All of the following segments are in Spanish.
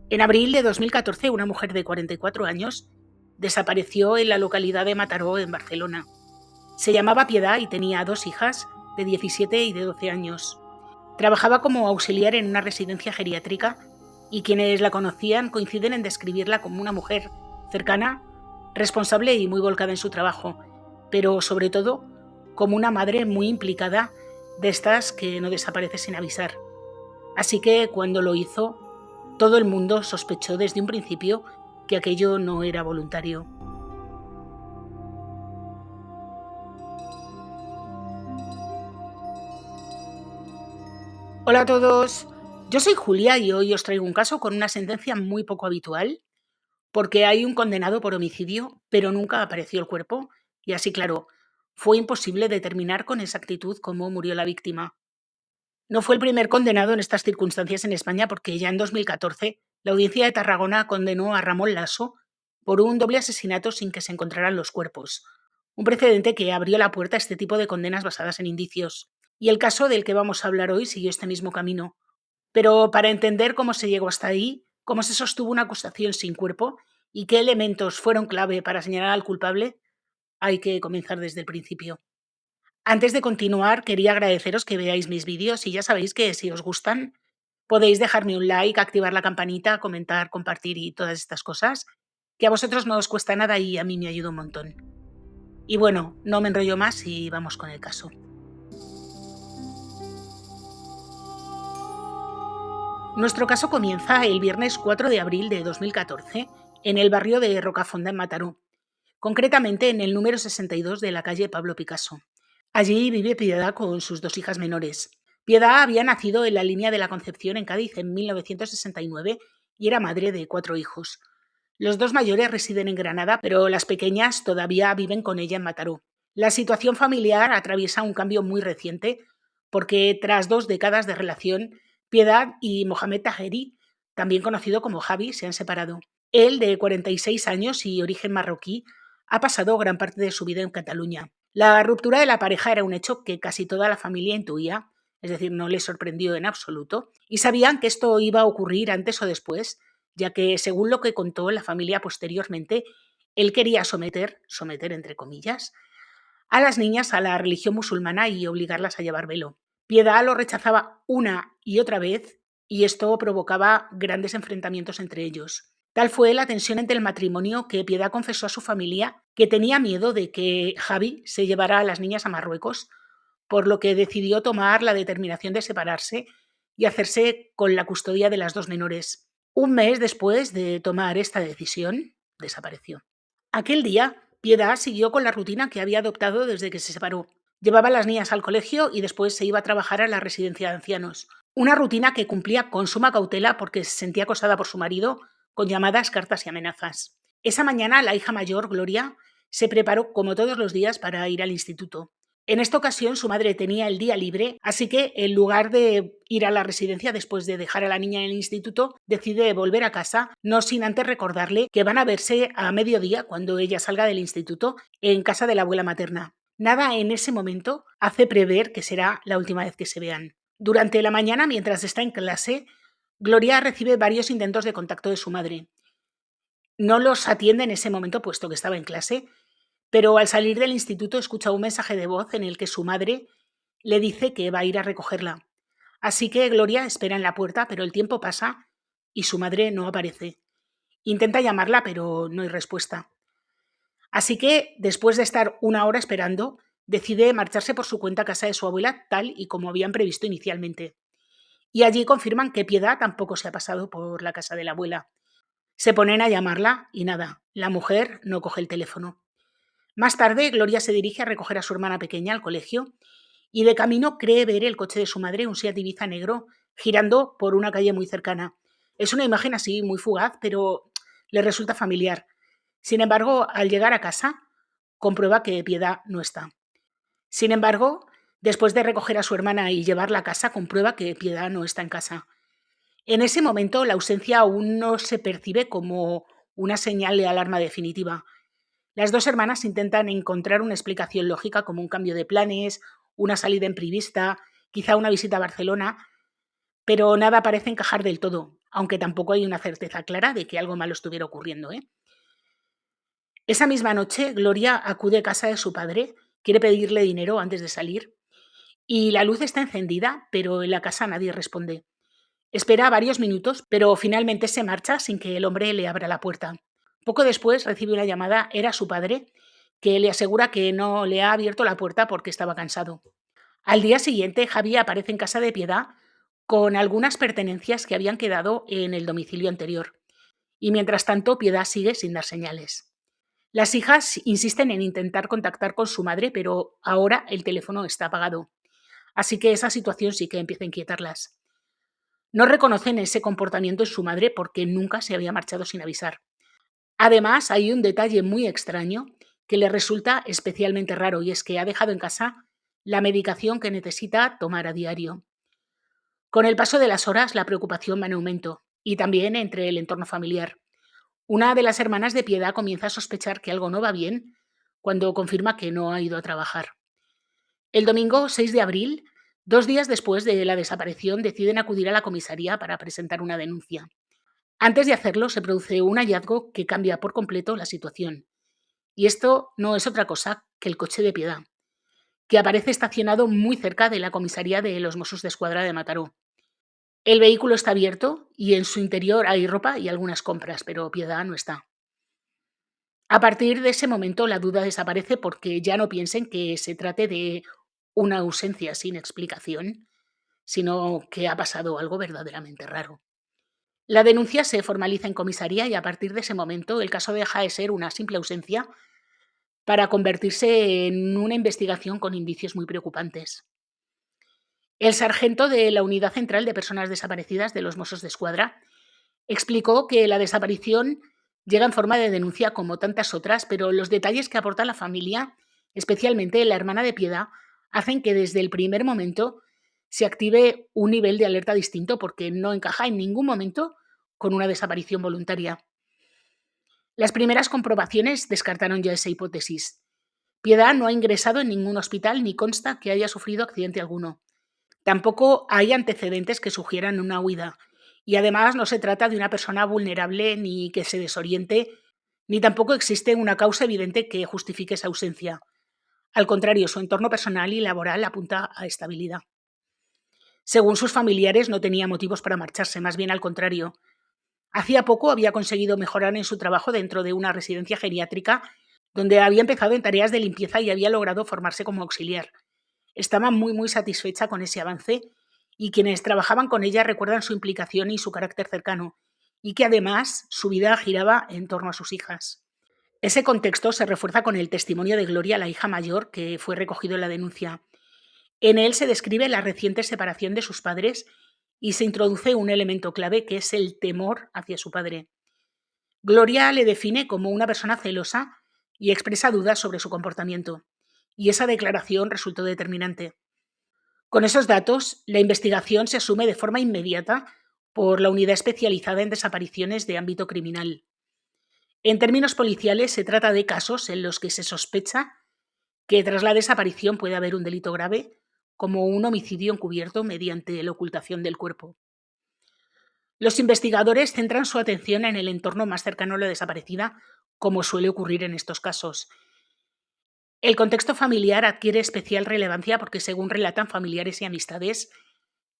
En abril de 2014, una mujer de 44 años desapareció en la localidad de Mataró, en Barcelona. Se llamaba Piedad y tenía dos hijas, de 17 y de 12 años. Trabajaba como auxiliar en una residencia geriátrica y quienes la conocían coinciden en describirla como una mujer cercana, responsable y muy volcada en su trabajo, pero sobre todo como una madre muy implicada, de estas que no desaparece sin avisar. Así que cuando lo hizo, todo el mundo sospechó desde un principio que aquello no era voluntario. Hola a todos, yo soy Julia y hoy os traigo un caso con una sentencia muy poco habitual, porque hay un condenado por homicidio, pero nunca apareció el cuerpo, y así claro, fue imposible determinar con exactitud cómo murió la víctima. No fue el primer condenado en estas circunstancias en España, porque ya en 2014 la Audiencia de Tarragona condenó a Ramón Lasso por un doble asesinato sin que se encontraran los cuerpos, un precedente que abrió la puerta a este tipo de condenas basadas en indicios. Y el caso del que vamos a hablar hoy siguió este mismo camino. Pero para entender cómo se llegó hasta ahí, cómo se sostuvo una acusación sin cuerpo y qué elementos fueron clave para señalar al culpable, hay que comenzar desde el principio. Antes de continuar, quería agradeceros que veáis mis vídeos y ya sabéis que si os gustan, podéis dejarme un like, activar la campanita, comentar, compartir y todas estas cosas, que a vosotros no os cuesta nada y a mí me ayuda un montón. Y bueno, no me enrollo más y vamos con el caso. Nuestro caso comienza el viernes 4 de abril de 2014 en el barrio de Rocafonda, en Mataró, concretamente en el número 62 de la calle Pablo Picasso. Allí vive Piedad con sus dos hijas menores. Piedad había nacido en la línea de la Concepción en Cádiz en 1969 y era madre de 4 hijos. Los dos mayores residen en Granada, pero las pequeñas todavía viven con ella en Mataró. La situación familiar atraviesa un cambio muy reciente porque tras 2 décadas de relación, Piedad y Mohamed Taheri, también conocido como Javi, se han separado. Él, de 46 años y origen marroquí, ha pasado gran parte de su vida en Cataluña. La ruptura de la pareja era un hecho que casi toda la familia intuía, es decir, no les sorprendió en absoluto, y sabían que esto iba a ocurrir antes o después, ya que, según lo que contó la familia posteriormente, él quería someter entre comillas, a las niñas a la religión musulmana y obligarlas a llevar velo. Piedad lo rechazaba una y otra vez y esto provocaba grandes enfrentamientos entre ellos. Tal fue la tensión entre el matrimonio que Piedad confesó a su familia que tenía miedo de que Javi se llevara a las niñas a Marruecos, por lo que decidió tomar la determinación de separarse y hacerse con la custodia de las dos menores. Un mes después de tomar esta decisión, desapareció. Aquel día, Piedad siguió con la rutina que había adoptado desde que se separó. Llevaba a las niñas al colegio y después se iba a trabajar a la residencia de ancianos. Una rutina que cumplía con suma cautela porque se sentía acosada por su marido con llamadas, cartas y amenazas. Esa mañana, la hija mayor, Gloria, se preparó como todos los días para ir al instituto. En esta ocasión su madre tenía el día libre, así que en lugar de ir a la residencia después de dejar a la niña en el instituto, decide volver a casa, no sin antes recordarle que van a verse a mediodía cuando ella salga del instituto en casa de la abuela materna. Nada en ese momento hace prever que será la última vez que se vean. Durante la mañana, mientras está en clase, Gloria recibe varios intentos de contacto de su madre. No los atiende en ese momento puesto que estaba en clase, pero al salir del instituto escucha un mensaje de voz en el que su madre le dice que va a ir a recogerla. Así que Gloria espera en la puerta, pero el tiempo pasa y su madre no aparece. Intenta llamarla, pero no hay respuesta. Así que, después de estar una hora esperando, decide marcharse por su cuenta a casa de su abuela, tal y como habían previsto inicialmente. Y allí confirman que Piedad tampoco se ha pasado por la casa de la abuela. Se ponen a llamarla y nada, la mujer no coge el teléfono. Más tarde, Gloria se dirige a recoger a su hermana pequeña al colegio y de camino cree ver el coche de su madre, un Seat Ibiza negro, girando por una calle muy cercana. Es una imagen así muy fugaz, pero le resulta familiar. Sin embargo, al llegar a casa, comprueba que Piedad no está. Sin embargo, después de recoger a su hermana y llevarla a casa, comprueba que Piedad no está en casa. En ese momento, la ausencia aún no se percibe como una señal de alarma definitiva. Las dos hermanas intentan encontrar una explicación lógica como un cambio de planes, una salida imprevista, quizá una visita a Barcelona, pero nada parece encajar del todo. aunque tampoco hay una certeza clara de que algo malo estuviera ocurriendo, ¿eh? Esa misma noche, Gloria acude a casa de su padre, quiere pedirle dinero antes de salir, y la luz está encendida, pero en la casa nadie responde. Espera varios minutos, pero finalmente se marcha sin que el hombre le abra la puerta. Poco después recibe una llamada, era su padre, que le asegura que no le ha abierto la puerta porque estaba cansado. Al día siguiente, Javi aparece en casa de Piedad con algunas pertenencias que habían quedado en el domicilio anterior. Y mientras tanto, Piedad sigue sin dar señales. Las hijas insisten en intentar contactar con su madre, pero ahora el teléfono está apagado. Así que esa situación sí que empieza a inquietarlas. No reconocen ese comportamiento en su madre porque nunca se había marchado sin avisar. Además, hay un detalle muy extraño que le resulta especialmente raro y es que ha dejado en casa la medicación que necesita tomar a diario. Con el paso de las horas, la preocupación va en aumento y también entre el entorno familiar. Una de las hermanas de Piedad comienza a sospechar que algo no va bien cuando confirma que no ha ido a trabajar. El domingo 6 de abril, 2 días después de la desaparición, deciden acudir a la comisaría para presentar una denuncia. Antes de hacerlo, se produce un hallazgo que cambia por completo la situación. Y esto no es otra cosa que el coche de Piedad, que aparece estacionado muy cerca de la comisaría de los Mossos d'Esquadra de Mataró. El vehículo está abierto y en su interior hay ropa y algunas compras, pero Piedad no está. A partir de ese momento la duda desaparece porque ya no piensen que se trate de una ausencia sin explicación, sino que ha pasado algo verdaderamente raro. La denuncia se formaliza en comisaría y a partir de ese momento el caso deja de ser una simple ausencia para convertirse en una investigación con indicios muy preocupantes. El sargento de la Unidad Central de Personas Desaparecidas de los Mossos d'Esquadra explicó que la desaparición llega en forma de denuncia como tantas otras, pero los detalles que aporta la familia, especialmente la hermana de Piedad, hacen que desde el primer momento se active un nivel de alerta distinto porque no encaja en ningún momento con una desaparición voluntaria. Las primeras comprobaciones descartaron ya esa hipótesis. Piedad no ha ingresado en ningún hospital ni consta que haya sufrido accidente alguno. Tampoco hay antecedentes que sugieran una huida. Y además no se trata de una persona vulnerable ni que se desoriente, ni tampoco existe una causa evidente que justifique esa ausencia. Al contrario, su entorno personal y laboral apunta a estabilidad. Según sus familiares, no tenía motivos para marcharse, más bien al contrario. Hacía poco había conseguido mejorar en su trabajo dentro de una residencia geriátrica, donde había empezado en tareas de limpieza y había logrado formarse como auxiliar. Estaba muy satisfecha con ese avance y quienes trabajaban con ella recuerdan su implicación y su carácter cercano, y que además su vida giraba en torno a sus hijas. Ese contexto se refuerza con el testimonio de Gloria, la hija mayor, que fue recogido en la denuncia. En él se describe la reciente separación de sus padres y se introduce un elemento clave que es el temor hacia su padre. Gloria le define como una persona celosa y expresa dudas sobre su comportamiento, y esa declaración resultó determinante. Con esos datos, la investigación se asume de forma inmediata por la unidad especializada en desapariciones de ámbito criminal. En términos policiales, se trata de casos en los que se sospecha que tras la desaparición puede haber un delito grave, como un homicidio encubierto mediante la ocultación del cuerpo. Los investigadores centran su atención en el entorno más cercano a la desaparecida, como suele ocurrir en estos casos. El contexto familiar adquiere especial relevancia porque, según relatan familiares y amistades,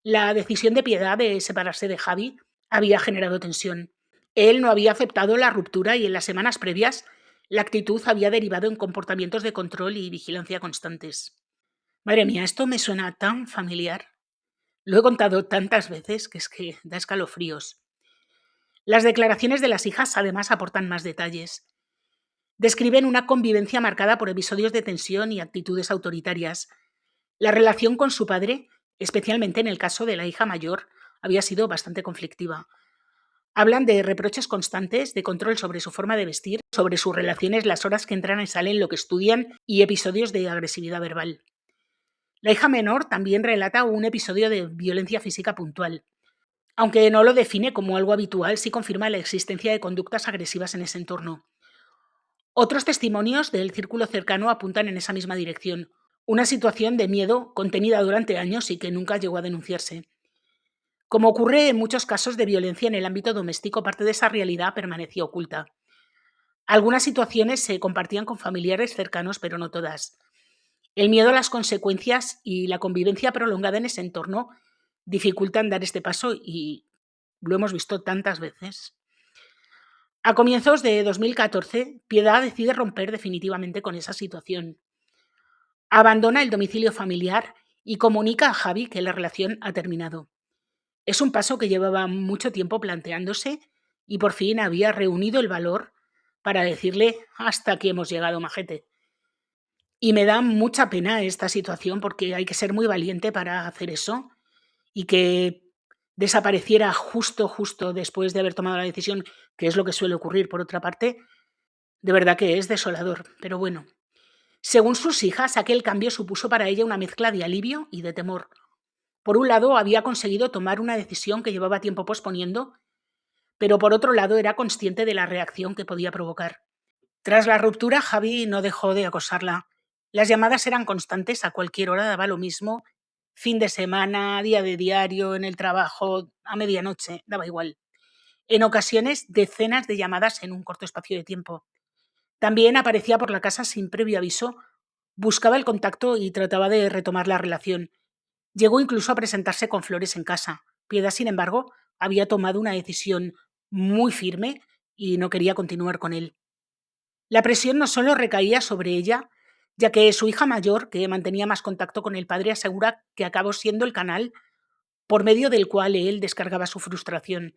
la decisión de Piedad de separarse de Javi había generado tensión. Él no había aceptado la ruptura y en las semanas previas la actitud había derivado en comportamientos de control y vigilancia constantes. Madre mía, esto me suena tan familiar. Lo he contado tantas veces que es que da escalofríos. Las declaraciones de las hijas además aportan más detalles. Describen una convivencia marcada por episodios de tensión y actitudes autoritarias. La relación con su padre, especialmente en el caso de la hija mayor, había sido bastante conflictiva. Hablan de reproches constantes, de control sobre su forma de vestir, sobre sus relaciones, las horas que entran y salen, lo que estudian y episodios de agresividad verbal. La hija menor también relata un episodio de violencia física puntual. Aunque no lo define como algo habitual, sí confirma la existencia de conductas agresivas en ese entorno. Otros testimonios del círculo cercano apuntan en esa misma dirección. Una situación de miedo contenida durante años y que nunca llegó a denunciarse. Como ocurre en muchos casos de violencia en el ámbito doméstico, parte de esa realidad permanecía oculta. Algunas situaciones se compartían con familiares cercanos, pero no todas. El miedo a las consecuencias y la convivencia prolongada en ese entorno dificultan dar este paso y lo hemos visto tantas veces. A comienzos de 2014, Piedad decide romper definitivamente con esa situación. Abandona el domicilio familiar y comunica a Javi que la relación ha terminado. Es un paso que llevaba mucho tiempo planteándose y por fin había reunido el valor para decirle hasta aquí hemos llegado, majete. Y me da mucha pena esta situación porque hay que ser muy valiente para hacer eso y que desapareciera justo después de haber tomado la decisión, que es lo que suele ocurrir por otra parte, de verdad que es desolador. Pero bueno, según sus hijas, aquel cambio supuso para ella una mezcla de alivio y de temor. Por un lado, había conseguido tomar una decisión que llevaba tiempo posponiendo, pero por otro lado era consciente de la reacción que podía provocar. Tras la ruptura, Javi no dejó de acosarla. Las llamadas eran constantes, a cualquier hora daba lo mismo, fin de semana, día de diario, en el trabajo, a medianoche, daba igual. En ocasiones, decenas de llamadas en un corto espacio de tiempo. También aparecía por la casa sin previo aviso, buscaba el contacto y trataba de retomar la relación. Llegó incluso a presentarse con flores en casa. Piedad, sin embargo, había tomado una decisión muy firme y no quería continuar con él. La presión no solo recaía sobre ella, ya que su hija mayor, que mantenía más contacto con el padre, asegura que acabó siendo el canal por medio del cual él descargaba su frustración.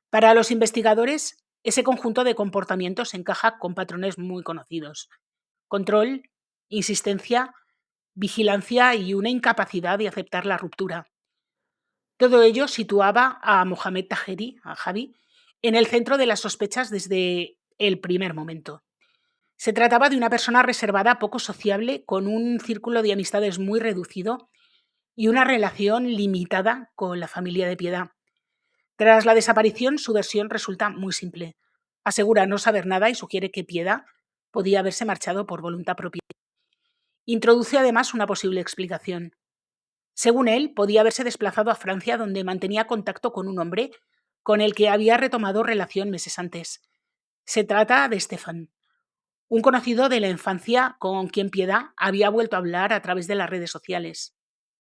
Para los investigadores, ese conjunto de comportamientos encaja con patrones muy conocidos: control, insistencia, vigilancia y una incapacidad de aceptar la ruptura. Todo ello situaba a Mohamed Taheri, a Javi, en el centro de las sospechas desde el primer momento. Se trataba de una persona reservada, poco sociable, con un círculo de amistades muy reducido y una relación limitada con la familia de Piedad. Tras la desaparición, su versión resulta muy simple. Asegura no saber nada y sugiere que Piedad podía haberse marchado por voluntad propia. Introduce además una posible explicación. Según él, podía haberse desplazado a Francia, donde mantenía contacto con un hombre con el que había retomado relación meses antes. Se trata de Stefan, un conocido de la infancia con quien Piedad había vuelto a hablar a través de las redes sociales.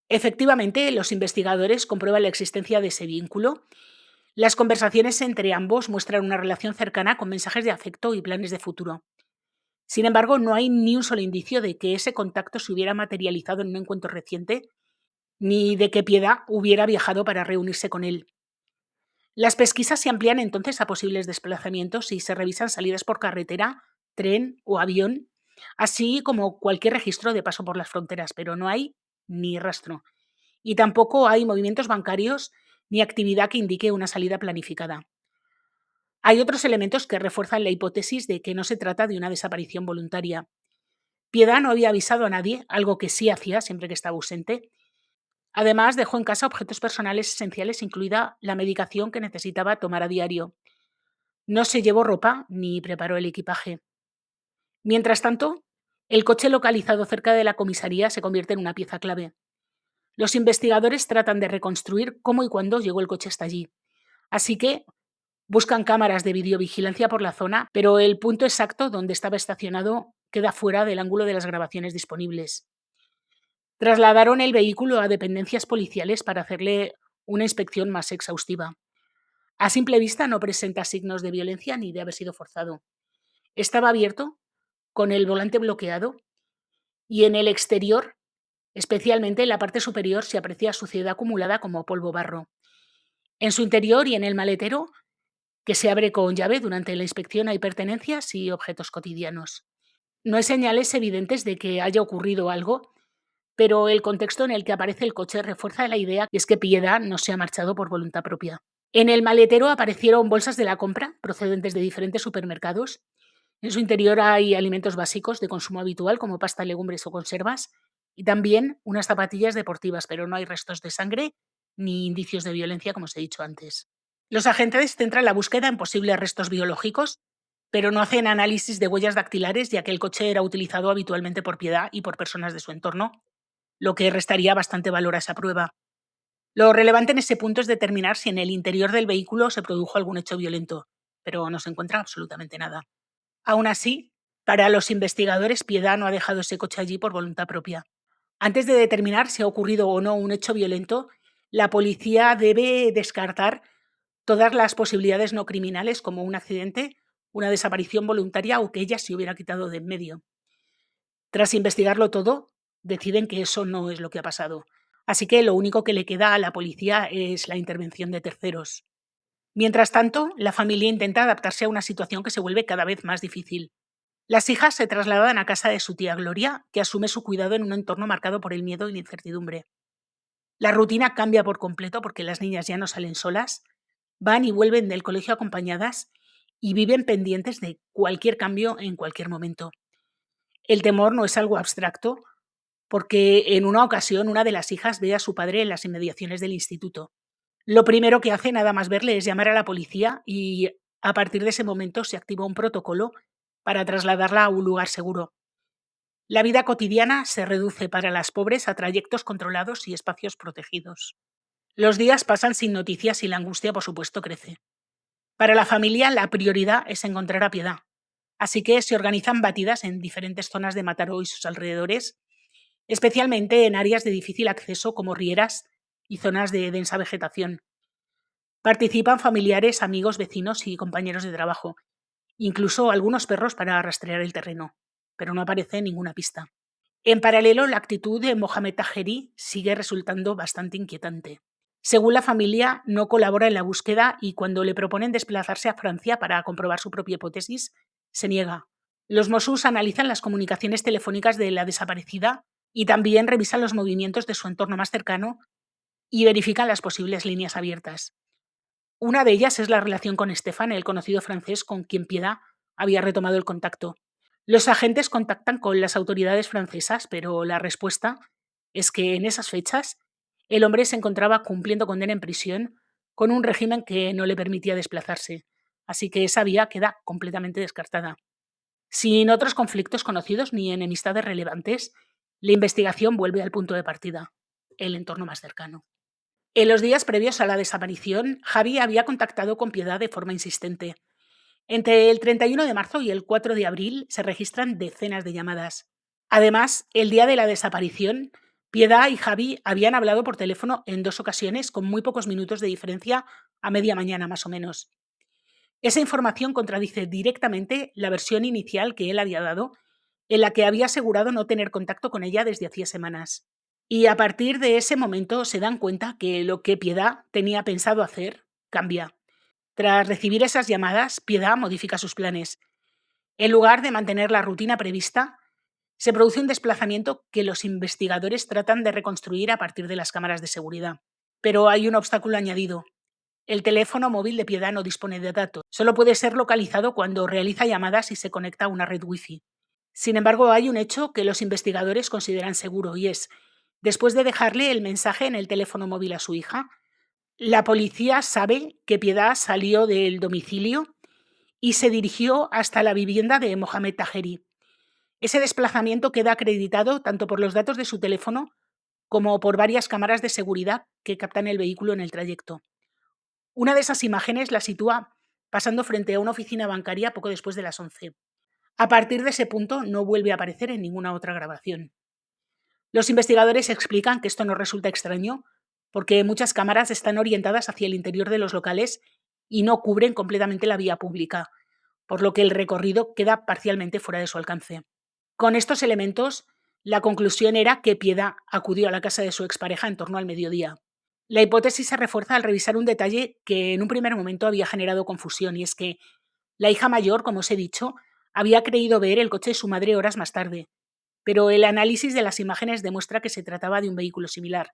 Efectivamente, los investigadores comprueban la existencia de ese vínculo. Las conversaciones entre ambos muestran una relación cercana con mensajes de afecto y planes de futuro. Sin embargo, no hay ni un solo indicio de que ese contacto se hubiera materializado en un encuentro reciente, ni de que Piedad hubiera viajado para reunirse con él. Las pesquisas se amplían entonces a posibles desplazamientos y se revisan salidas por carretera, tren o avión, así como cualquier registro de paso por las fronteras, pero no hay ni rastro. Y tampoco hay movimientos bancarios ni actividad que indique una salida planificada. Hay otros elementos que refuerzan la hipótesis de que no se trata de una desaparición voluntaria. Piedad no había avisado a nadie, algo que sí hacía siempre que estaba ausente. Además, dejó en casa objetos personales esenciales, incluida la medicación que necesitaba tomar a diario. No se llevó ropa ni preparó el equipaje. Mientras tanto, el coche localizado cerca de la comisaría se convierte en una pieza clave. Los investigadores tratan de reconstruir cómo y cuándo llegó el coche hasta allí. Así que buscan cámaras de videovigilancia por la zona, pero el punto exacto donde estaba estacionado queda fuera del ángulo de las grabaciones disponibles. Trasladaron el vehículo a dependencias policiales para hacerle una inspección más exhaustiva. A simple vista no presenta signos de violencia ni de haber sido forzado. Estaba abierto, con el volante bloqueado, y en el exterior, especialmente en la parte superior, se aprecia suciedad acumulada como polvo barro. En su interior y en el maletero, que se abre con llave durante la inspección, hay pertenencias y objetos cotidianos. No hay señales evidentes de que haya ocurrido algo, pero el contexto en el que aparece el coche refuerza la idea que es que Piedad no se ha marchado por voluntad propia. En el maletero aparecieron bolsas de la compra procedentes de diferentes supermercados. En su interior hay alimentos básicos de consumo habitual como pasta, legumbres o conservas y también unas zapatillas deportivas, pero no hay restos de sangre ni indicios de violencia, como os he dicho antes. Los agentes centran la búsqueda en posibles restos biológicos, pero no hacen análisis de huellas dactilares, ya que el coche era utilizado habitualmente por Piedad y por personas de su entorno, lo que restaría bastante valor a esa prueba. Lo relevante en ese punto es determinar si en el interior del vehículo se produjo algún hecho violento, pero no se encuentra absolutamente nada. Aún así, para los investigadores, Piedad no ha dejado ese coche allí por voluntad propia. Antes de determinar si ha ocurrido o no un hecho violento, la policía debe descartar todas las posibilidades no criminales como un accidente, una desaparición voluntaria o que ella se hubiera quitado de en medio. Tras investigarlo todo, deciden que eso no es lo que ha pasado. Así que lo único que le queda a la policía es la intervención de terceros. Mientras tanto, la familia intenta adaptarse a una situación que se vuelve cada vez más difícil. Las hijas se trasladan a casa de su tía Gloria, que asume su cuidado en un entorno marcado por el miedo y la incertidumbre. La rutina cambia por completo porque las niñas ya no salen solas, van y vuelven del colegio acompañadas y viven pendientes de cualquier cambio en cualquier momento. El temor no es algo abstracto, porque en una ocasión una de las hijas ve a su padre en las inmediaciones del instituto. Lo primero que hace nada más verle es llamar a la policía y a partir de ese momento se activa un protocolo para trasladarla a un lugar seguro. La vida cotidiana se reduce para las pobres a trayectos controlados y espacios protegidos. Los días pasan sin noticias y la angustia, por supuesto, crece. Para la familia, la prioridad es encontrar a Piedad, así que se organizan batidas en diferentes zonas de Mataró y sus alrededores, especialmente en áreas de difícil acceso como rieras y zonas de densa vegetación. Participan familiares, amigos, vecinos y compañeros de trabajo, incluso algunos perros para rastrear el terreno, pero no aparece ninguna pista. En paralelo, la actitud de Mohamed Tajeri sigue resultando bastante inquietante. Según la familia, no colabora en la búsqueda y cuando le proponen desplazarse a Francia para comprobar su propia hipótesis, se niega. Los Mossos analizan las comunicaciones telefónicas de la desaparecida y también revisan los movimientos de su entorno más cercano y verifican las posibles líneas abiertas. Una de ellas es la relación con Stefan, el conocido francés con quien Piedad había retomado el contacto. Los agentes contactan con las autoridades francesas, pero la respuesta es que en esas fechas el hombre se encontraba cumpliendo condena en prisión con un régimen que no le permitía desplazarse, así que esa vía queda completamente descartada. Sin otros conflictos conocidos ni enemistades relevantes, la investigación vuelve al punto de partida, el entorno más cercano. En los días previos a la desaparición, Javi había contactado con Piedad de forma insistente. Entre el 31 de marzo y el 4 de abril se registran decenas de llamadas. Además, el día de la desaparición, Piedad y Javi habían hablado por teléfono en 2 ocasiones con muy pocos minutos de diferencia a media mañana más o menos. Esa información contradice directamente la versión inicial que él había dado, en la que había asegurado no tener contacto con ella desde hacía semanas. Y a partir de ese momento se dan cuenta que lo que Piedad tenía pensado hacer cambia. Tras recibir esas llamadas, Piedad modifica sus planes. En lugar de mantener la rutina prevista, se produce un desplazamiento que los investigadores tratan de reconstruir a partir de las cámaras de seguridad. Pero hay un obstáculo añadido. El teléfono móvil de Piedad no dispone de datos. Solo puede ser localizado cuando realiza llamadas y se conecta a una red Wi-Fi. Sin embargo, hay un hecho que los investigadores consideran seguro y es, después de dejarle el mensaje en el teléfono móvil a su hija, la policía sabe que Piedad salió del domicilio y se dirigió hasta la vivienda de Mohamed Tajeri. Ese desplazamiento queda acreditado tanto por los datos de su teléfono como por varias cámaras de seguridad que captan el vehículo en el trayecto. Una de esas imágenes la sitúa pasando frente a una oficina bancaria poco después de las 11. A partir de ese punto no vuelve a aparecer en ninguna otra grabación. Los investigadores explican que esto no resulta extraño porque muchas cámaras están orientadas hacia el interior de los locales y no cubren completamente la vía pública, por lo que el recorrido queda parcialmente fuera de su alcance. Con estos elementos, la conclusión era que Piedad acudió a la casa de su expareja en torno al mediodía. La hipótesis se refuerza al revisar un detalle que en un primer momento había generado confusión, y es que la hija mayor, como os he dicho, había creído ver el coche de su madre horas más tarde, pero el análisis de las imágenes demuestra que se trataba de un vehículo similar.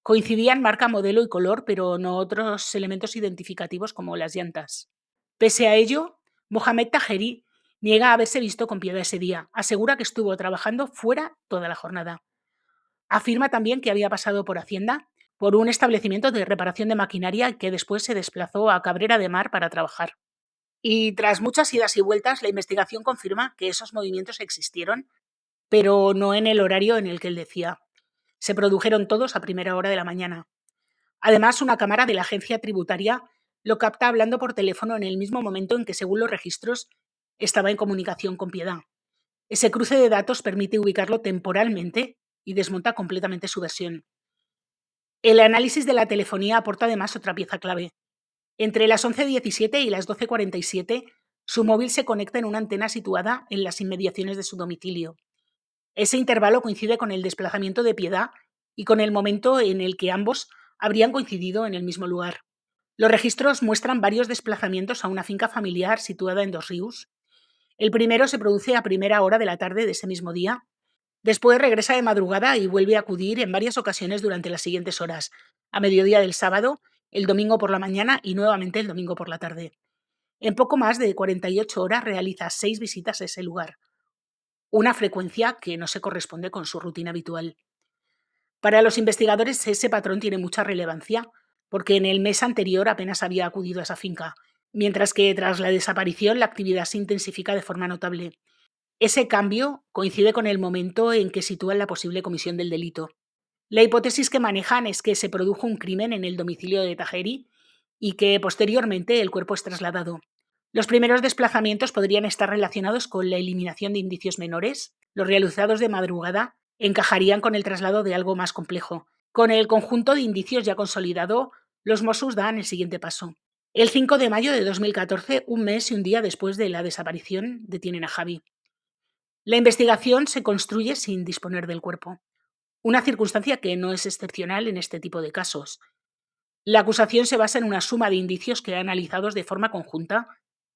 Coincidían marca, modelo y color, pero no otros elementos identificativos como las llantas. Pese a ello, Mohamed Tajeri niega haberse visto con Piedad ese día. Asegura que estuvo trabajando fuera toda la jornada. Afirma también que había pasado por Hacienda, por un establecimiento de reparación de maquinaria y que después se desplazó a Cabrera de Mar para trabajar. Y tras muchas idas y vueltas, la investigación confirma que esos movimientos existieron, pero no en el horario en el que él decía. Se produjeron todos a primera hora de la mañana. Además, una cámara de la agencia tributaria lo capta hablando por teléfono en el mismo momento en que, según los registros, estaba en comunicación con Piedad. Ese cruce de datos permite ubicarlo temporalmente y desmonta completamente su versión. El análisis de la telefonía aporta además otra pieza clave. Entre las 11:17 y las 12:47, su móvil se conecta en una antena situada en las inmediaciones de su domicilio. Ese intervalo coincide con el desplazamiento de Piedad y con el momento en el que ambos habrían coincidido en el mismo lugar. Los registros muestran varios desplazamientos a una finca familiar situada en Dos Rius. El primero se produce a primera hora de la tarde de ese mismo día. Después regresa de madrugada y vuelve a acudir en varias ocasiones durante las siguientes horas, a mediodía del sábado, el domingo por la mañana y nuevamente el domingo por la tarde. En poco más de 48 horas realiza 6 visitas a ese lugar, una frecuencia que no se corresponde con su rutina habitual. Para los investigadores ese patrón tiene mucha relevancia, porque en el mes anterior apenas había acudido a esa finca, mientras que tras la desaparición la actividad se intensifica de forma notable. Ese cambio coincide con el momento en que sitúan la posible comisión del delito. La hipótesis que manejan es que se produjo un crimen en el domicilio de Tajeri y que posteriormente el cuerpo es trasladado. Los primeros desplazamientos podrían estar relacionados con la eliminación de indicios menores. Los realizados de madrugada encajarían con el traslado de algo más complejo. Con el conjunto de indicios ya consolidado, los Mossos dan el siguiente paso. El 5 de mayo de 2014, un mes y un día después de la desaparición, detienen a Javi. La investigación se construye sin disponer del cuerpo, una circunstancia que no es excepcional en este tipo de casos. La acusación se basa en una suma de indicios que, analizados de forma conjunta,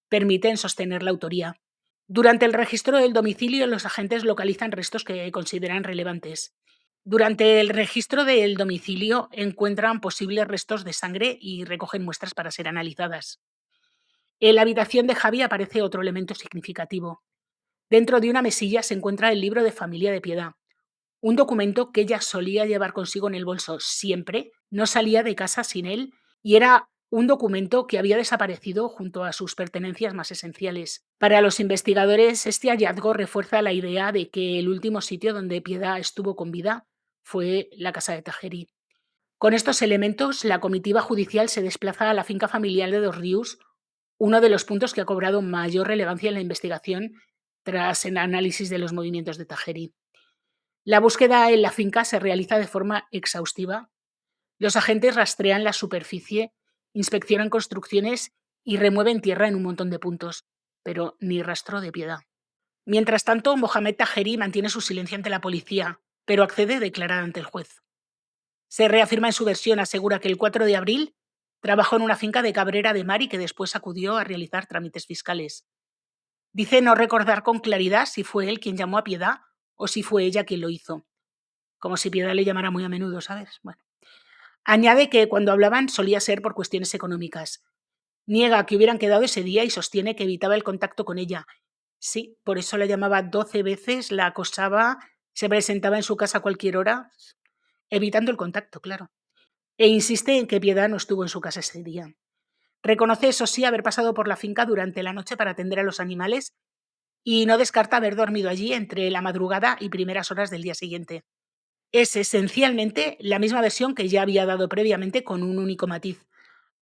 permiten sostener la autoría. Durante el registro del domicilio, los agentes localizan restos que consideran relevantes. Durante el registro del domicilio encuentran posibles restos de sangre y recogen muestras para ser analizadas. En la habitación de Javi aparece otro elemento significativo. Dentro de una mesilla se encuentra el libro de familia de Piedad, un documento que ella solía llevar consigo en el bolso siempre, no salía de casa sin él y era un documento que había desaparecido junto a sus pertenencias más esenciales. Para los investigadores, este hallazgo refuerza la idea de que el último sitio donde Piedad estuvo con vida fue la casa de Tajeri. Con estos elementos, la comitiva judicial se desplaza a la finca familiar de Dos Rius, uno de los puntos que ha cobrado mayor relevancia en la investigación tras el análisis de los movimientos de Tajeri. La búsqueda en la finca se realiza de forma exhaustiva. Los agentes rastrean la superficie, inspeccionan construcciones y remueven tierra en un montón de puntos, pero ni rastro de Piedad. Mientras tanto, Mohamed Tajeri mantiene su silencio ante la policía, pero accede a declarar ante el juez. Se reafirma en su versión, asegura que el 4 de abril trabajó en una finca de Cabrera de Mar y que después acudió a realizar trámites fiscales. Dice no recordar con claridad si fue él quien llamó a Piedad o si fue ella quien lo hizo. Como si Piedad le llamara muy a menudo, ¿sabes? Bueno. Añade que cuando hablaban solía ser por cuestiones económicas. Niega que hubieran quedado ese día y sostiene que evitaba el contacto con ella. Sí, por eso la llamaba 12 veces, la acosaba, se presentaba en su casa a cualquier hora, evitando el contacto, claro. E insiste en que Piedad no estuvo en su casa ese día. Reconoce, eso sí, haber pasado por la finca durante la noche para atender a los animales y no descarta haber dormido allí entre la madrugada y primeras horas del día siguiente. Es esencialmente la misma versión que ya había dado previamente con un único matiz.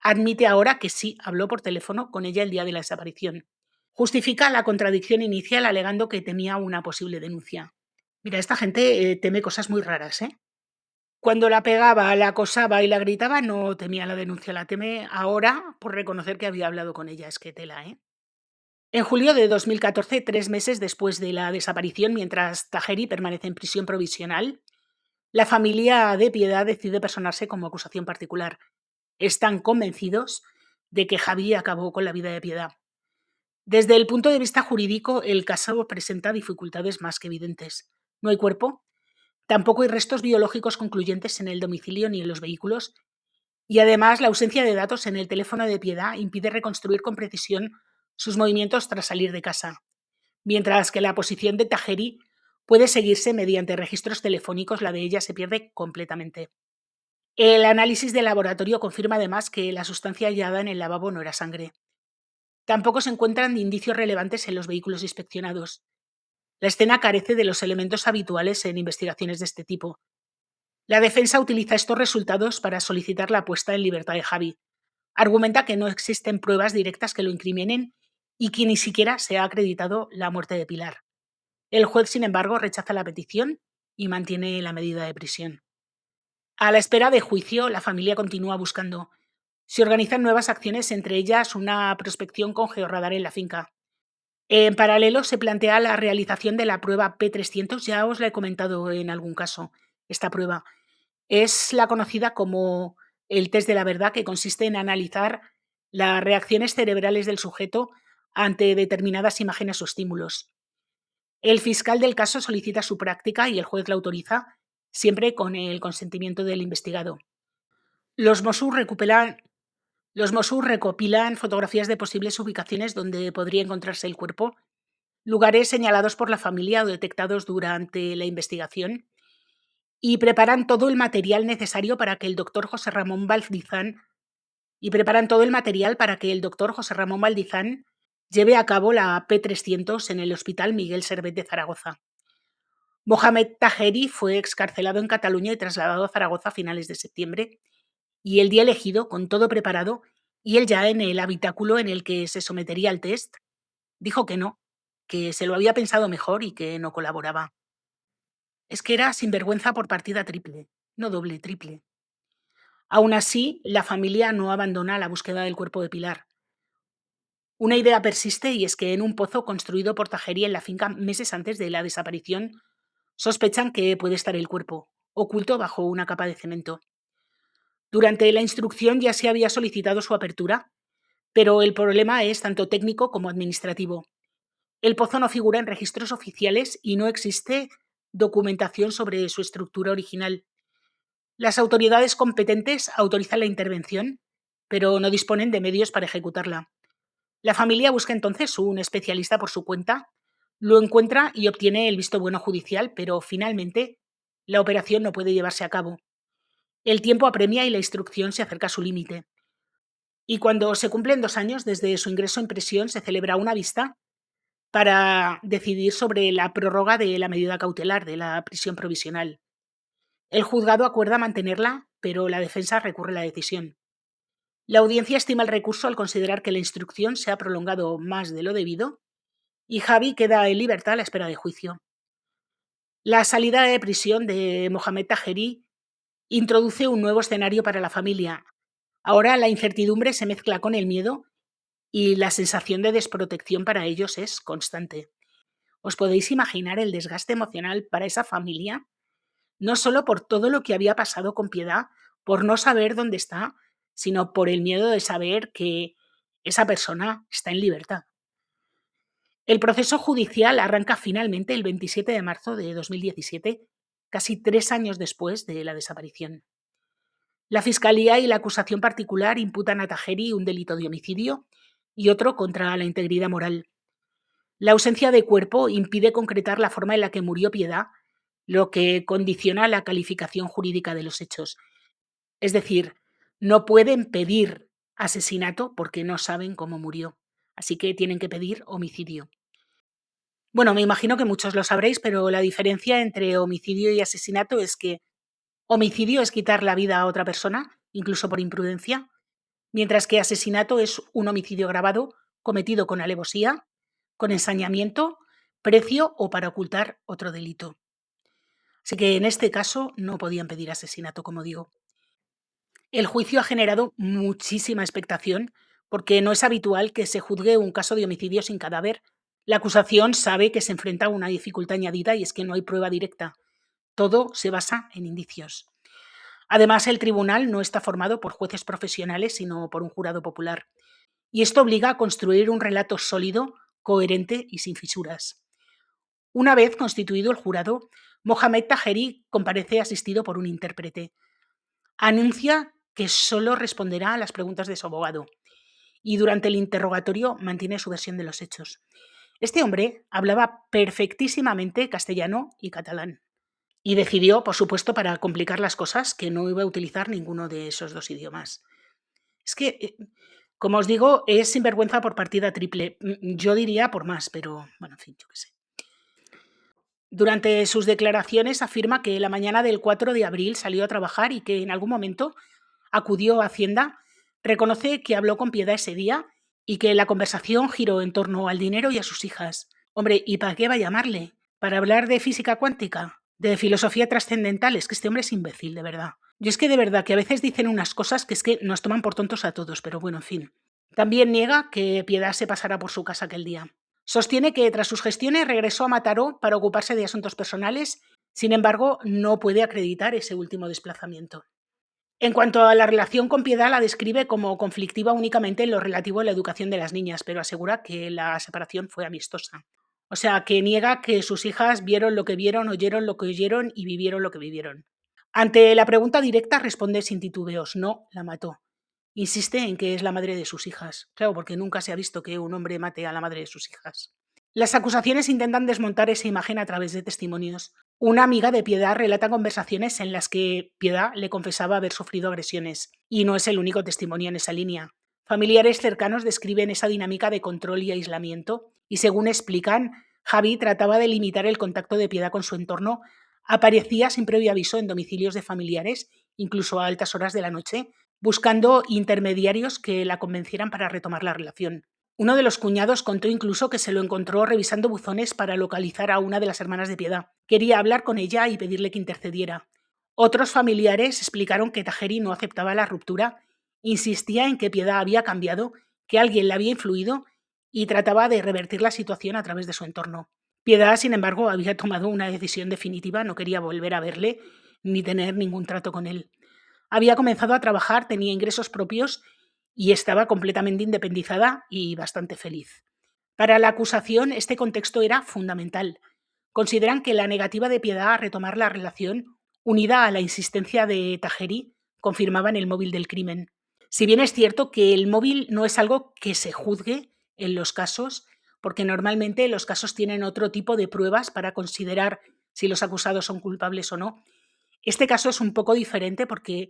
Admite ahora que sí habló por teléfono con ella el día de la desaparición. Justifica la contradicción inicial alegando que temía una posible denuncia. Mira, esta gente teme cosas muy raras, ¿eh? Cuando la pegaba, la acosaba y la gritaba, no temía la denuncia, la teme ahora por reconocer que había hablado con ella. Es que tela, ¿eh? En julio de 2014, 3 meses después de la desaparición, mientras Tajeri permanece en prisión provisional, la familia de Piedad decide personarse como acusación particular. Están convencidos de que Javi acabó con la vida de Piedad. Desde el punto de vista jurídico, el caso presenta dificultades más que evidentes. No hay cuerpo, tampoco hay restos biológicos concluyentes en el domicilio ni en los vehículos, y además la ausencia de datos en el teléfono de Piedad impide reconstruir con precisión sus movimientos tras salir de casa, mientras que la posición de Tajeri puede seguirse mediante registros telefónicos, la de ella se pierde completamente. El análisis de laboratorio confirma además que la sustancia hallada en el lavabo no era sangre. Tampoco se encuentran indicios relevantes en los vehículos inspeccionados. La escena carece de los elementos habituales en investigaciones de este tipo. La defensa utiliza estos resultados para solicitar la puesta en libertad de Javi. Argumenta que no existen pruebas directas que lo incriminen y que ni siquiera se ha acreditado la muerte de Pilar. El juez, sin embargo, rechaza la petición y mantiene la medida de prisión. A la espera de juicio, la familia continúa buscando. Se organizan nuevas acciones, entre ellas una prospección con georradar en la finca. En paralelo, se plantea la realización de la prueba P300, ya os la he comentado en algún caso, esta prueba. Es la conocida como el test de la verdad, que consiste en analizar las reacciones cerebrales del sujeto ante determinadas imágenes o estímulos. El fiscal del caso solicita su práctica y el juez la autoriza, siempre con el consentimiento del investigado. Los Mossos recopilan fotografías de posibles ubicaciones donde podría encontrarse el cuerpo, lugares señalados por la familia o detectados durante la investigación, y preparan todo el material necesario para que el doctor José Ramón Valdizán lleve a cabo la P300 en el Hospital Miguel Servet de Zaragoza. Mohamed Taheri fue excarcelado en Cataluña y trasladado a Zaragoza a finales de septiembre, y el día elegido, con todo preparado, y él ya en el habitáculo en el que se sometería al test, dijo que no, que se lo había pensado mejor y que no colaboraba. Es que era sinvergüenza por partida triple, no doble, triple. Aún así, la familia no abandona la búsqueda del cuerpo de Pilar. Una idea persiste, y es que en un pozo construido por Tajeri en la finca meses antes de la desaparición, sospechan que puede estar el cuerpo, oculto bajo una capa de cemento. Durante la instrucción ya se había solicitado su apertura, pero el problema es tanto técnico como administrativo. El pozo no figura en registros oficiales y no existe documentación sobre su estructura original. Las autoridades competentes autorizan la intervención, pero no disponen de medios para ejecutarla. La familia busca entonces un especialista por su cuenta, lo encuentra y obtiene el visto bueno judicial, pero finalmente la operación no puede llevarse a cabo. El tiempo apremia y la instrucción se acerca a su límite. Y cuando se cumplen 2 años desde su ingreso en prisión, se celebra una vista para decidir sobre la prórroga de la medida cautelar de la prisión provisional. El juzgado acuerda mantenerla, pero la defensa recurre la decisión. La audiencia estima el recurso al considerar que la instrucción se ha prolongado más de lo debido y Javi queda en libertad a la espera de juicio. La salida de prisión de Mohamed Taheri introduce un nuevo escenario para la familia. Ahora la incertidumbre se mezcla con el miedo y la sensación de desprotección para ellos es constante. ¿Os podéis imaginar el desgaste emocional para esa familia? No solo por todo lo que había pasado con Piedad, por no saber dónde está, sino por el miedo de saber que esa persona está en libertad. El proceso judicial arranca finalmente el 27 de marzo de 2017, casi 3 años después de la desaparición. La Fiscalía y la acusación particular imputan a Tajeri un delito de homicidio y otro contra la integridad moral. La ausencia de cuerpo impide concretar la forma en la que murió Piedad, lo que condiciona la calificación jurídica de los hechos. Es decir, no pueden pedir asesinato porque no saben cómo murió, así que tienen que pedir homicidio. Bueno, me imagino que muchos lo sabréis, pero la diferencia entre homicidio y asesinato es que homicidio es quitar la vida a otra persona, incluso por imprudencia, mientras que asesinato es un homicidio agravado cometido con alevosía, con ensañamiento, precio o para ocultar otro delito. Así que en este caso no podían pedir asesinato, como digo. El juicio ha generado muchísima expectación porque no es habitual que se juzgue un caso de homicidio sin cadáver. La acusación sabe que se enfrenta a una dificultad añadida, y es que no hay prueba directa. Todo se basa en indicios. Además, el tribunal no está formado por jueces profesionales, sino por un jurado popular. Y esto obliga a construir un relato sólido, coherente y sin fisuras. Una vez constituido el jurado, Mohamed Taheri comparece asistido por un intérprete. Anuncia que solo responderá a las preguntas de su abogado y durante el interrogatorio mantiene su versión de los hechos. Este hombre hablaba perfectísimamente castellano y catalán y decidió, por supuesto, para complicar las cosas, que no iba a utilizar ninguno de esos dos idiomas. Es que, como os digo, es sinvergüenza por partida triple. Yo diría por más, pero bueno, en fin, yo qué sé. Durante sus declaraciones afirma que la mañana del 4 de abril salió a trabajar y que en algún momento acudió a Hacienda. Reconoce que habló con Piedad ese día y que la conversación giró en torno al dinero y a sus hijas. Hombre, ¿y para qué va a llamarle? ¿Para hablar de física cuántica? ¿De filosofía trascendental? Es que este hombre es imbécil, de verdad. Yo es que de verdad que a veces dicen unas cosas que es que nos toman por tontos a todos, pero bueno, en fin. También niega que Piedad se pasara por su casa aquel día. Sostiene que tras sus gestiones regresó a Mataró para ocuparse de asuntos personales, sin embargo, no puede acreditar ese último desplazamiento. En cuanto a la relación con Piedad, la describe como conflictiva únicamente en lo relativo a la educación de las niñas, pero asegura que la separación fue amistosa. O sea, que niega que sus hijas vieron lo que vieron, oyeron lo que oyeron y vivieron lo que vivieron. Ante la pregunta directa responde sin titubeos, no, la mató. Insiste en que es la madre de sus hijas. Claro, porque nunca se ha visto que un hombre mate a la madre de sus hijas. Las acusaciones intentan desmontar esa imagen a través de testimonios. Una amiga de Piedad relata conversaciones en las que Piedad le confesaba haber sufrido agresiones, y no es el único testimonio en esa línea. Familiares cercanos describen esa dinámica de control y aislamiento, y según explican, Javi trataba de limitar el contacto de Piedad con su entorno, aparecía sin previo aviso en domicilios de familiares, incluso a altas horas de la noche, buscando intermediarios que la convencieran para retomar la relación. Uno de los cuñados contó incluso que se lo encontró revisando buzones para localizar a una de las hermanas de Piedad. Quería hablar con ella y pedirle que intercediera. Otros familiares explicaron que Tajeri no aceptaba la ruptura, insistía en que Piedad había cambiado, que alguien la había influido y trataba de revertir la situación a través de su entorno. Piedad, sin embargo, había tomado una decisión definitiva, no quería volver a verle ni tener ningún trato con él. Había comenzado a trabajar, tenía ingresos propios y estaba completamente independizada y bastante feliz. Para la acusación, este contexto era fundamental. Consideran que la negativa de Piedad a retomar la relación, unida a la insistencia de Tajeri, confirmaban el móvil del crimen. Si bien es cierto que el móvil no es algo que se juzgue en los casos, porque normalmente los casos tienen otro tipo de pruebas para considerar si los acusados son culpables o no, este caso es un poco diferente porque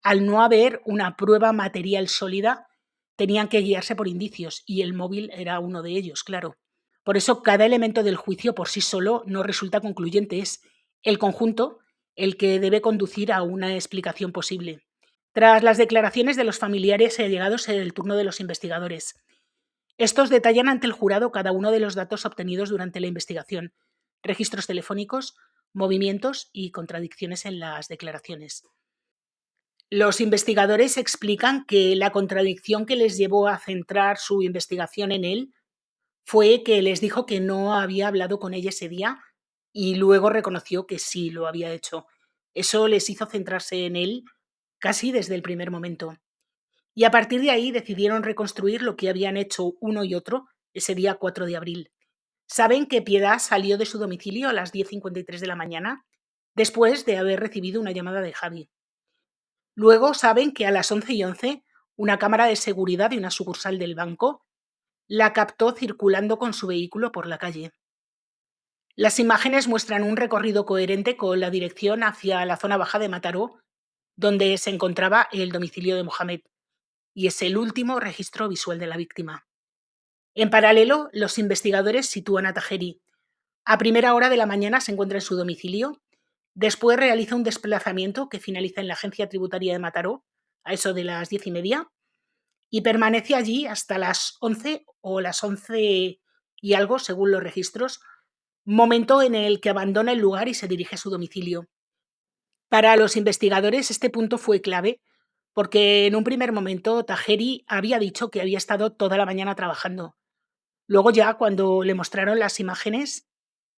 al no haber una prueba material sólida, tenían que guiarse por indicios y el móvil era uno de ellos, claro. Por eso cada elemento del juicio por sí solo no resulta concluyente, es el conjunto el que debe conducir a una explicación posible. Tras las declaraciones de los familiares allegados en el turno de los investigadores, estos detallan ante el jurado cada uno de los datos obtenidos durante la investigación, registros telefónicos, movimientos y contradicciones en las declaraciones. Los investigadores explican que la contradicción que les llevó a centrar su investigación en él fue que les dijo que no había hablado con ella ese día y luego reconoció que sí lo había hecho. Eso les hizo centrarse en él casi desde el primer momento. Y a partir de ahí decidieron reconstruir lo que habían hecho uno y otro ese día 4 de abril. Saben que Piedad salió de su domicilio a las 10:53 de la mañana, después de haber recibido una llamada de Javi. Luego saben que a las 11:11 una cámara de seguridad de una sucursal del banco la captó circulando con su vehículo por la calle. Las imágenes muestran un recorrido coherente con la dirección hacia la zona baja de Mataró, donde se encontraba el domicilio de Mohamed, y es el último registro visual de la víctima. En paralelo, los investigadores sitúan a Tajeri. A primera hora de la mañana se encuentra en su domicilio. Después realiza un desplazamiento que finaliza en la agencia tributaria de Mataró, a eso de las 10:30, y permanece allí hasta las 11 o las 11 y algo, según los registros, momento en el que abandona el lugar y se dirige a su domicilio. Para los investigadores este punto fue clave porque en un primer momento Tajeri había dicho que había estado toda la mañana trabajando. Luego ya cuando le mostraron las imágenes,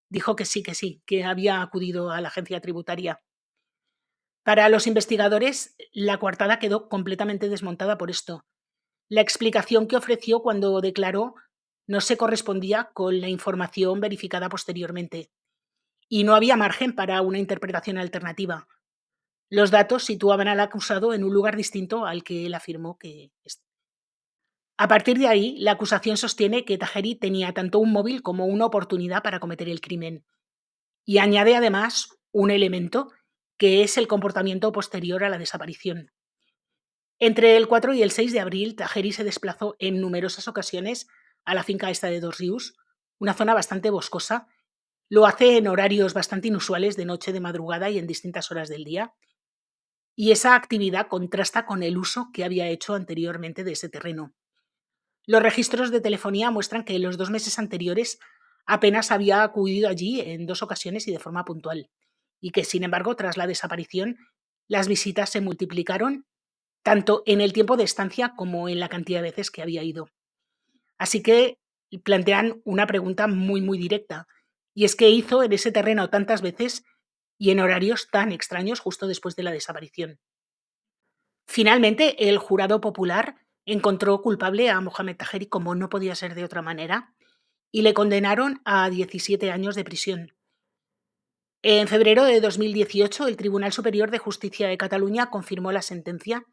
dijo que sí, que había acudido a la agencia tributaria. Para los investigadores, la coartada quedó completamente desmontada por esto. La explicación que ofreció cuando declaró no se correspondía con la información verificada posteriormente, y no había margen para una interpretación alternativa. Los datos situaban al acusado en un lugar distinto al que él afirmó que estaba. A partir de ahí, la acusación sostiene que Tajeri tenía tanto un móvil como una oportunidad para cometer el crimen. Y añade además un elemento que es el comportamiento posterior a la desaparición. Entre el 4 y el 6 de abril, Tajeri se desplazó en numerosas ocasiones a la finca esta de Dos Rius, una zona bastante boscosa, Lo hace en horarios bastante inusuales, de noche, de madrugada y en distintas horas del día. Y esa actividad contrasta con el uso que había hecho anteriormente de ese terreno. Los registros de telefonía muestran que en los 2 meses anteriores apenas había acudido allí en 2 ocasiones y de forma puntual, y que, sin embargo, tras la desaparición, las visitas se multiplicaron tanto en el tiempo de estancia como en la cantidad de veces que había ido. Así que plantean una pregunta muy, muy directa, y es qué hizo en ese terreno tantas veces y en horarios tan extraños justo después de la desaparición. Finalmente, el jurado popular encontró culpable a Mohamed Tajeri, como no podía ser de otra manera, y le condenaron a 17 años de prisión. En febrero de 2018, el Tribunal Superior de Justicia de Cataluña confirmó la sentencia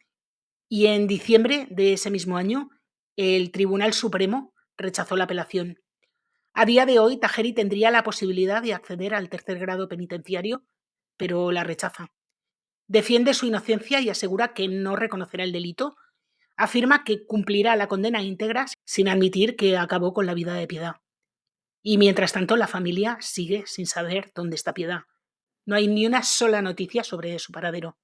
y en diciembre de ese mismo año, el Tribunal Supremo rechazó la apelación. A día de hoy, Tajeri tendría la posibilidad de acceder al tercer grado penitenciario, pero la rechaza. Defiende su inocencia y asegura que no reconocerá el delito. Afirma que cumplirá la condena íntegra sin admitir que acabó con la vida de Piedad. Y mientras tanto, la familia sigue sin saber dónde está Piedad. No hay ni una sola noticia sobre su paradero.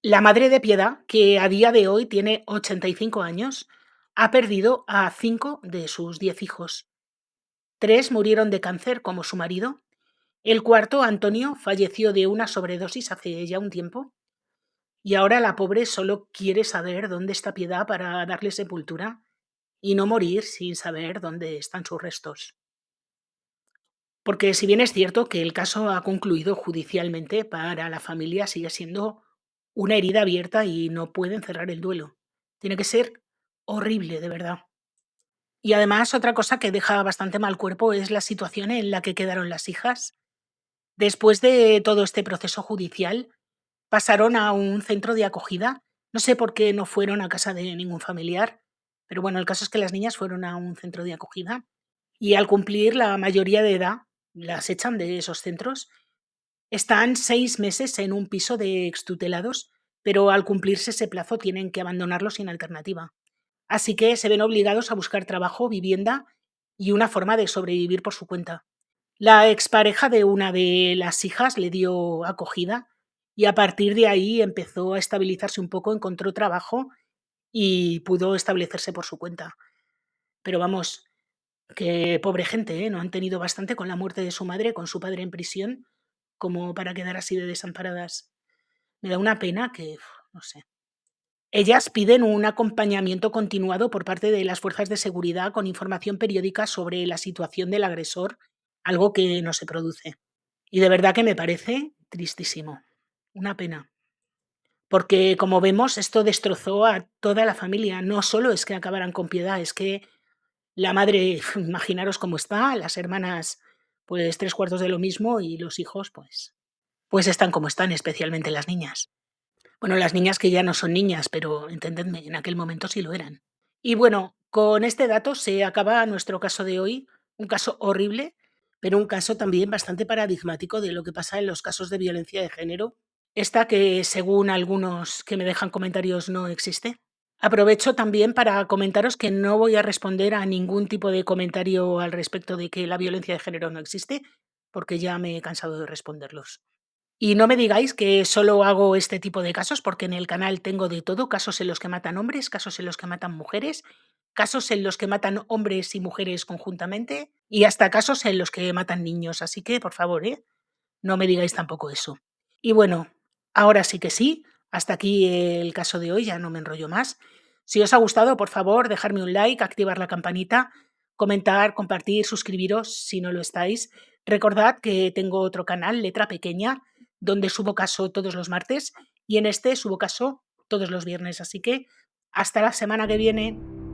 La madre de Piedad, que a día de hoy tiene 85 años, ha perdido a 5 de sus 10 hijos. 3 murieron de cáncer, como su marido. El cuarto, Antonio, falleció de una sobredosis hace ya un tiempo. Y ahora la pobre solo quiere saber dónde está Piedad para darle sepultura y no morir sin saber dónde están sus restos. Porque si bien es cierto que el caso ha concluido judicialmente, para la familia sigue siendo una herida abierta y no pueden cerrar el duelo. Tiene que ser horrible, de verdad. Y además, otra cosa que deja bastante mal cuerpo es la situación en la que quedaron las hijas. Después de todo este proceso judicial, pasaron a un centro de acogida. No sé por qué no fueron a casa de ningún familiar, pero bueno, el caso es que las niñas fueron a un centro de acogida y al cumplir la mayoría de edad, las echan de esos centros. Están 6 meses en un piso de extutelados, pero al cumplirse ese plazo tienen que abandonarlo sin alternativa. Así que se ven obligados a buscar trabajo, vivienda y una forma de sobrevivir por su cuenta. La expareja de una de las hijas le dio acogida y a partir de ahí empezó a estabilizarse un poco, encontró trabajo y pudo establecerse por su cuenta. Pero vamos, que pobre gente, ¿eh? No han tenido bastante con la muerte de su madre, con su padre en prisión, como para quedar así de desamparadas. Me da una pena que, no sé. Ellas piden un acompañamiento continuado por parte de las fuerzas de seguridad con información periódica sobre la situación del agresor, algo que no se produce. Y de verdad que me parece tristísimo. Una pena. Porque, como vemos, esto destrozó a toda la familia. No solo es que acabaran con Piedad, es que la madre, imaginaros cómo está, las hermanas, pues 3 cuartos de lo mismo, y los hijos, pues están como están, especialmente las niñas. Bueno, las niñas que ya no son niñas, pero entendedme, en aquel momento sí lo eran. Y bueno, con este dato se acaba nuestro caso de hoy, un caso horrible, pero un caso también bastante paradigmático de lo que pasa en los casos de violencia de género. Esta que, según algunos que me dejan comentarios, no existe. Aprovecho también para comentaros que no voy a responder a ningún tipo de comentario al respecto de que la violencia de género no existe, porque ya me he cansado de responderlos. Y no me digáis que solo hago este tipo de casos, porque en el canal tengo de todo, casos en los que matan hombres, casos en los que matan mujeres, casos en los que matan hombres y mujeres conjuntamente, y hasta casos en los que matan niños. Así que, por favor, no me digáis tampoco eso. Y bueno, ahora sí que sí, hasta aquí el caso de hoy, ya no me enrollo más. Si os ha gustado, por favor, dejarme un like, activar la campanita, comentar, compartir, suscribiros si no lo estáis. Recordad que tengo otro canal, Letra Pequeña, donde subo caso todos los martes y en este subo caso todos los viernes. Así que hasta la semana que viene.